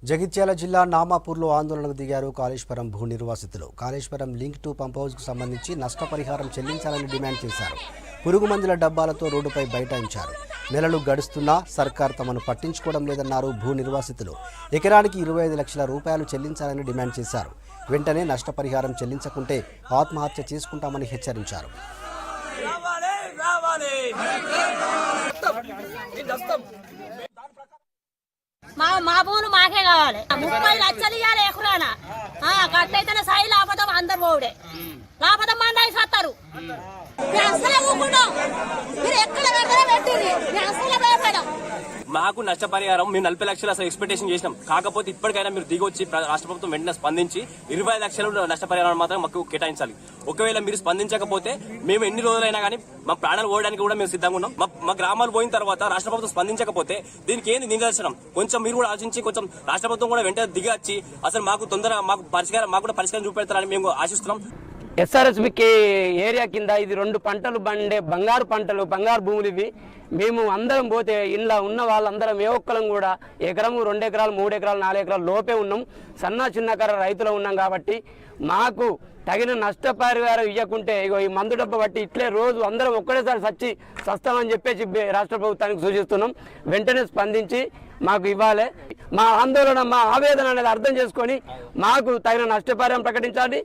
జగిత్యాల జిల్లా నామాపూర్లో ఆందోళనకు దిగారు కాళేశ్వరం భూ నిర్వాసితులు. కాళేశ్వరం లింక్ టు పంప్ హౌస్కు సంబంధించి నష్టపరిహారం చెల్లించాలని డిమాండ్ చేశారు. పురుగు మందుల డబ్బాలతో రోడ్డుపై బైఠాయించారు. నెలలు గడుస్తున్నా సర్కార్ తమను పట్టించుకోవడం లేదన్నారు భూ నిర్వాసితులు. ఎకరానికి 25 లక్షల రూపాయలు చెల్లించాలని డిమాండ్ చేశారు. వెంటనే నష్టపరిహారం చెల్లించకుంటే ఆత్మహత్య చేసుకుంటామని హెచ్చరించారు. మా భూములు మాకే కావాలి. 30 లక్షలు ఇవ్వాలి ఎకరాన. కట్టయితేనే సాయి లేకపోతే అందరు పోవుడే, లేకపోతే మందాయి సత్తారు. మాకు నష్టపరిహారం మేము 40 లక్షలు అసలు ఎక్స్పెక్టేషన్ చేసినాం. కాకపోతే ఇప్పటికైనా మీరు దిగొచ్చి రాష్ట్ర ప్రభుత్వం వెంటనే స్పందించి 25 లక్షలు నష్టపరిహారం మాత్రం మాకు కేటాయించాలి. ఒకవేళ మీరు స్పందించకపోతే మేము ఎన్ని రోజులైనా కానీ మా ప్రాణాలు పోవడానికి కూడా మేము సిద్ధంగా ఉన్నాం. మా గ్రామాలు పోయిన తర్వాత రాష్ట్ర ప్రభుత్వం స్పందించకపోతే దీనికి ఏంది నిదర్శనం? కొంచెం మీరు కూడా ఆలోచించి కొంచెం రాష్ట్ర ప్రభుత్వం కూడా వెంటనే దిగొచ్చి అసలు మాకు తొందరగా మాకు కూడా పరిష్కారం చూపెడతారని మేము ఆశిస్తున్నాం. ఎస్ఆర్ఎస్బికి ఏరియా కింద ఇది 2 పంటలు బండే బంగారు పంటలు, బంగారు భూములు ఇవి. మేము అందరం పోతే ఇంట్లో ఉన్న వాళ్ళందరం ఏ ఒక్కరం కూడా ఎకరము 2 ఎకరాలు 3 ఎకరాలు 4 ఎకరాలు లోపే ఉన్నాం. సన్న చిన్నకర రైతులు ఉన్నాం కాబట్టి మాకు తగిన నష్టపరిహారం ఇవ్వకుంటే ఇగో ఈ మందు డబ్బు బట్టి ఇట్లే రోజు అందరం ఒక్కడేసారి సస్తామని చెప్పేసి రాష్ట్ర ప్రభుత్వానికి సూచిస్తున్నాం. వెంటనే స్పందించి మాకు ఇవ్వాలి. మా ఆందోళన, మా ఆవేదన అనేది అర్థం చేసుకొని మాకు తగిన నష్టపరిహారం ప్రకటించాలి.